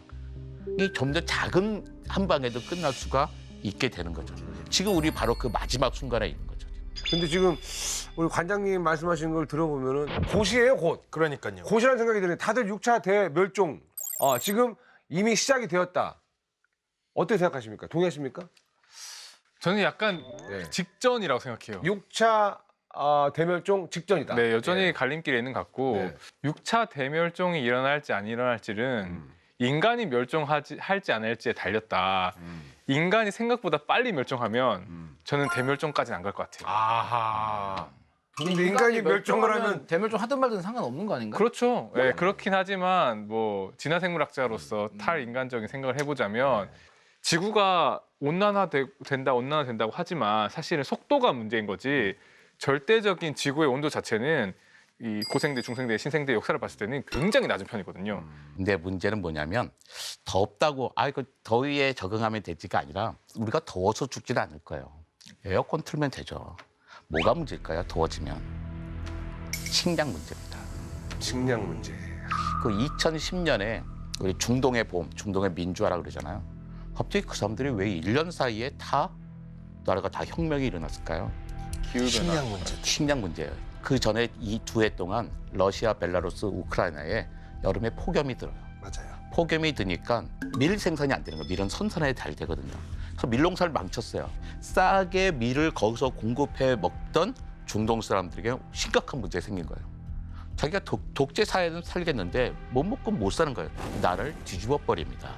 이 점점 작은 한 방에도 끝날 수가 있게 되는 거죠. 지금 우리 바로 그 마지막 순간에 있는 거죠. 근데 지금 우리 관장님 말씀하신 걸 들어보면은 곧이에요, 곧. 그러니까요. 곧이라는 생각이 드네요. 다들 6차 대멸종. 지금 이미 시작이 되었다. 어떻게 생각하십니까? 동의하십니까? 저는 약간 네. 직전이라고 생각해요. 6차 대멸종 직전이다. 네, 여전히 예. 갈림길에 있는 것 같고 네. 6차 대멸종이 일어날지 안 일어날지는 인간이 멸종할지 안 할지에 달렸다. 인간이 생각보다 빨리 멸종하면 저는 대멸종까지는 안 갈 것 같아요. 아하. 근데 인간이 멸종을 하면 대멸종 하든 말든 상관없는 거 아닌가? 그렇죠. 예, 그렇긴 하지만 뭐 진화생물학자로서 탈인간적인 생각을 해보자면 지구가 온난화된다고 하지만 사실은 속도가 문제인 거지 절대적인 지구의 온도 자체는 이 고생대, 중생대, 신생대 역사를 봤을 때는 굉장히 낮은 편이거든요. 근데 문제는 뭐냐면 덥다고 그 더위에 적응하면 되지가 아니라 우리가 더워서 죽지는 않을 거예요. 에어컨 틀면 되죠. 뭐가 문제일까요? 더워지면 식량 문제입니다. 식량 문제. 그 2010년에 우리 중동의 봄, 중동의 민주화라고 그러잖아요. 갑자기 그 사람들이 왜 1년 사이에 다 나라가 다 혁명이 일어났을까요? 기후변화. 식량 문제. 식량 문제예요. 그 전에 이 두 해 동안 러시아, 벨라루스, 우크라이나에 여름에 폭염이 들어요. 맞아요. 폭염이 드니까 밀 생산이 안 되는 거예요. 밀은 선선해야 잘 되거든요. 그래서 밀농사를 망쳤어요. 싸게 밀을 거기서 공급해 먹던 중동 사람들에게 심각한 문제가 생긴 거예요. 자기가 독재 사회는 살겠는데 못 먹고 못 사는 거예요. 나를 뒤집어 버립니다.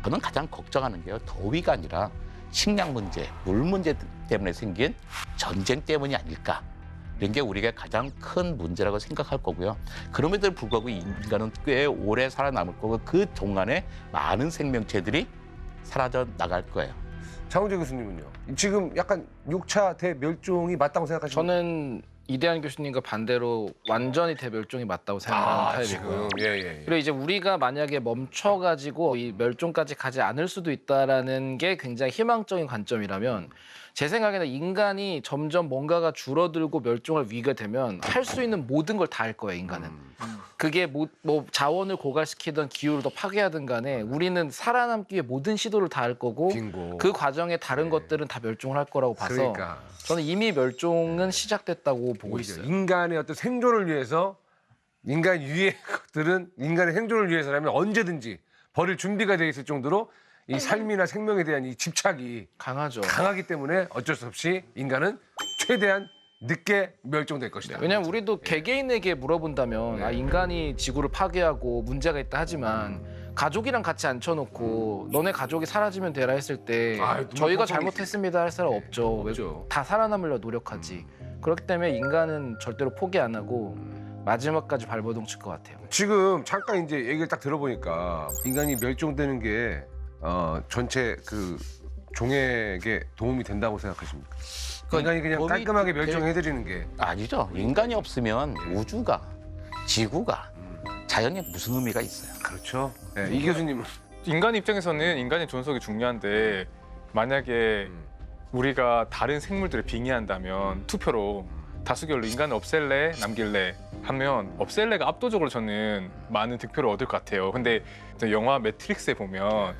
저는 가장 걱정하는 게요. 더위가 아니라 식량 문제, 물 문제 때문에 생긴 전쟁 때문이 아닐까. 이런 게 우리가 가장 큰 문제라고 생각할 거고요. 그럼에도 불구하고 인간은 꽤 오래 살아남을 거고 그 동안에 많은 생명체들이 사라져 나갈 거예요. 장훈재 교수님은요? 지금 약간 6차 대멸종이 맞다고 생각하십니까? 저는 이대한 교수님과 반대로 완전히 대멸종이 맞다고 생각하는 타입이고요. 예. 그리고 이제 우리가 만약에 멈춰가지고 이 멸종까지 가지 않을 수도 있다라는 게 굉장히 희망적인 관점이라면 제 생각에는 인간이 점점 뭔가가 줄어들고 멸종할 위기가 되면 할 수 있는 모든 걸 다 할 거예요, 인간은. 그게 뭐 자원을 고갈시키든 기후를 더 파괴하든 간에 우리는 살아남기 위해 모든 시도를 다 할 거고 빙고. 그 과정에 다른 것들은 다 멸종을 할 거라고 봐서 그러니까 저는 이미 멸종은 시작됐다고 보고 오히려 있어요. 인간의 어떤 생존을 위해서 인간 위의 것들은 인간의 생존을 위해서라면 언제든지 버릴 준비가 돼 있을 정도로 이 삶이나 생명에 대한 이 집착이 강하죠. 강하기 때문에 어쩔 수 없이 인간은 최대한 늦게 멸종될 것이다. 왜냐하면 우리도 개개인에게 물어본다면 아, 인간이 지구를 파괴하고 문제가 있다 하지만 가족이랑 같이 앉혀놓고 너네 가족이 사라지면 되라 했을 때 아유, 누가 저희가 뻔뻔히 잘못했습니다 할 사람 없죠. 왜 없죠. 다 살아남으려 노력하지. 그렇기 때문에 인간은 절대로 포기 안 하고 마지막까지 발버둥 칠 것 같아요. 지금 잠깐 이제 얘기를 딱 들어보니까 인간이 멸종되는 게 전체 그 종에게 도움이 된다고 생각하십니까? 인간이 그냥 도움이 깔끔하게 될- 멸종해드리는 게 아니죠. 인간이 없으면 우주가, 지구가, 자연에 무슨 의미가 있어요. 그렇죠. 네, 이 교수님은 인간 입장에서는 인간의 존속이 중요한데 만약에 우리가 다른 생물들을 빙의한다면 투표로 다수결로 인간을 없앨래 남길래 하면 없앨래가 압도적으로 저는 많은 득표를 얻을 것 같아요. 근데 영화 매트릭스에 보면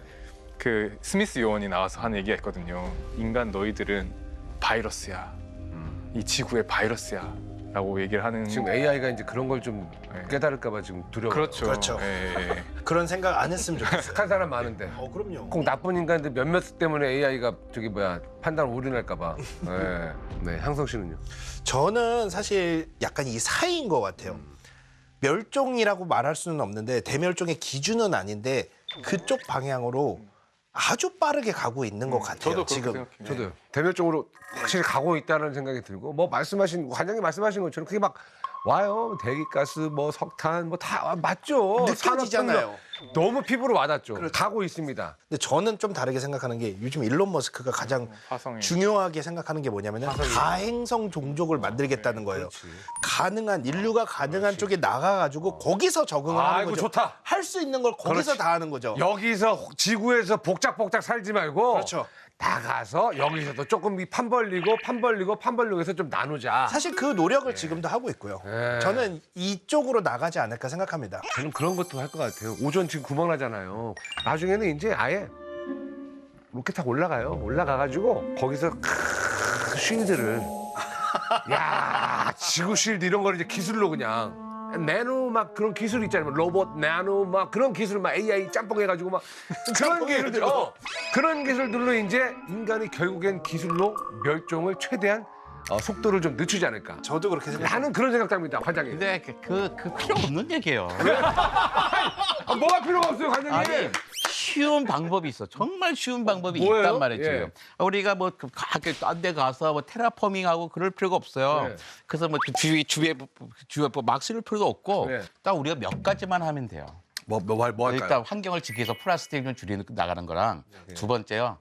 그 스미스 요원이 나와서 하는 얘기가 있거든요. 인간 너희들은 바이러스야. 이 지구의 바이러스야. 라고 얘기를 하는 지금 AI가 이제 그런 걸 좀 네. 깨달을까봐 지금 두려워요. 그렇죠. 그렇죠. 예. 그런 생각 안 했으면 좋겠어요. 착한 사람 많은데 그럼요. 꼭 나쁜 인간들 몇몇 때문에 AI가 저기 뭐야 판단 오류날까봐. 네. 네, 향성 씨는요? 저는 사실 약간 이 사이인 것 같아요. 멸종이라고 말할 수는 없는데 대멸종의 기준은 아닌데 그쪽 방향으로 아주 빠르게 가고 있는 것 같아요. 저도 그렇게 지금. 생각해요. 저도요. 대멸종으로 확실히 가고 있다는 생각이 들고 뭐 말씀하신 관장님 말씀하신 것처럼 그게 막 와요. 대기가스, 뭐 석탄, 뭐 다 맞죠. 느껴지잖아요. 산업혁명. 너무 피부로 와닿죠. 그렇죠. 가고 있습니다. 근데 저는 좀 다르게 생각하는 게 요즘 일론 머스크가 가장 화성에 중요하게 생각하는 게 뭐냐면은 다행성 종족을 만들겠다는 거예요. 가능한 인류가 가능한 쪽에 나가가지고 거기서 적응을 하는 아이고 거죠. 좋다. 할 수 있는 걸 거기서 그렇지. 다 하는 거죠. 여기서 지구에서 복작복작 살지 말고 그렇죠. 나가서 여기서도 조금 이 판 벌리고 해서 좀 나누자. 사실 그 노력을 지금도 하고 있고요. 네. 저는 이쪽으로 나가지 않을까 생각합니다. 저는 그런 것도 할 것 같아요. 오존 지금 구멍 나잖아요. 나중에는 이제 아예 로켓 타고 올라가요. 올라가가지고 거기서 쉴드를 야 지구 쉴드 이런 걸 이제 기술로 그냥 나노 막 그런 기술 있잖아요. 로봇 나노 막 그런 기술 막 AI 짬뽕 해가지고 막 그런 기술들 그런 기술들로 이제 인간이 결국엔 기술로 멸종을 최대한 속도를 좀 늦추지 않을까. 저도 그렇게 생각합니다. 나는 그런 생각합니다, 관장님. 근데 그 필요 없는 얘기예요. 뭐가 필요가 없어요, 관장님. 아니 쉬운 방법이 있어. 정말 쉬운 방법이 뭐예요? 있단 말이죠. 예. 우리가 뭐 딴 데 가서 뭐 테라포밍하고 그럴 필요가 없어요. 네. 그래서 뭐 주위에 막 쓸 필요도 없고 네. 딱 우리가 몇 가지만 하면 돼요. 뭐 할까요? 일단 환경을 지키기 위해서 플라스틱 좀 줄이는 나가는 거랑 두 번째요.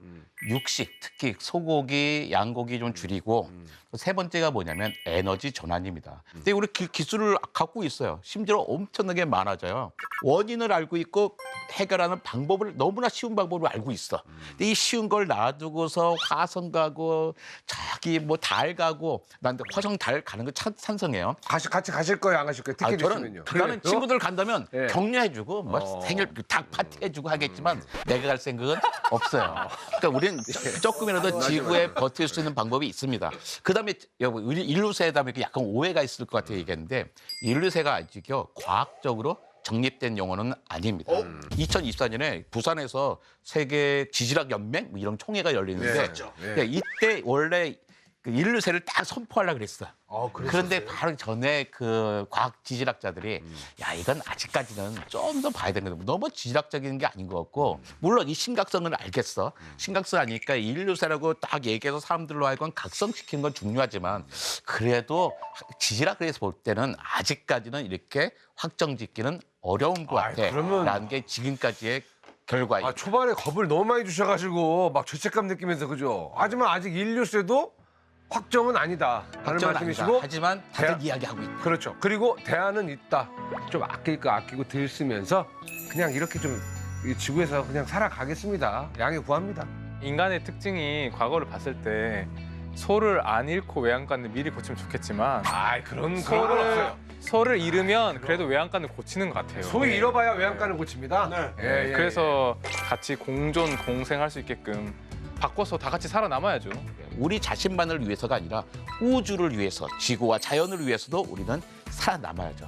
육식, 특히 소고기, 양고기 좀 줄이고 또 세 번째가 뭐냐면 에너지 전환입니다. 근데 우리 기술을 갖고 있어요. 심지어 엄청나게 많아져요. 원인을 알고 있고 해결하는 방법을 너무나 쉬운 방법을 알고 있어. 근데 이 쉬운 걸 놔두고서 화성 가고 저기 뭐 달 가고 난 화성 달 가는 거 찬성해요. 같이 가실 거예요, 안 가실 거예요? 티켓 있으면요. 나는 친구들 간다면 예. 격려해주고 뭐 생일 닭 파티 해주고 하겠지만 내가 갈 생각은 없어요. 그러니까 우리는 조금이라도 지구에 버틸 수 있는 방법이 있습니다. 그다음에 여보 인류세에 대한 약간 오해가 있을 것 같아요 얘기했는데 인류세가 아직요 과학적으로 정립된 용어는 아닙니다. 2024년에 부산에서 세계 지질학 연맹 뭐 이런 총회가 열리는데 네. 이때 원래 그 인류세를 딱 선포하려고 그랬어요. 그런데 바로 전에 그 과학 지질학자들이 야 이건 아직까지는 좀 더 봐야 되는 거다. 너무 지질학적인 게 아닌 것 같고 물론 이 심각성은 알겠어. 심각성 아니까 인류세라고 딱 얘기해서 사람들로 하여금 각성시키는 건 중요하지만 그래도 지질학에서 볼 때는 아직까지는 이렇게 확정짓기는 어려운 것 아이, 같아. 그러면- 라는 게 지금까지의 결과예요. 초반에 겁을 너무 많이 주셔가지고 막 죄책감 느끼면서 그죠? 하지만 아직 인류세도 확정은 아니다 하는 걱정은 말씀이시고 아니다. 하지만 다들 대안- 이야기하고 있다. 그렇죠. 그리고 대안은 있다. 좀 아낄 거 아끼고 들 쓰면서 그냥 이렇게 좀 이 지구에서 그냥 살아가겠습니다. 양해 구합니다. 인간의 특징이 과거를 봤을 때 소를 안 잃고 외양간을 미리 고치면 좋겠지만 아이 그런 건 없어요. 소를 잃으면 그래도 외양간을 고치는 것 같아요. 소위 잃어봐야 외양간을 고칩니다. 네. 예, 예, 그래서 같이 공존 공생할 수 있게끔 바꿔서 다 같이 살아남아야죠. 우리 자신만을 위해서가 아니라 우주를 위해서, 지구와 자연을 위해서도 우리는 살아남아야죠.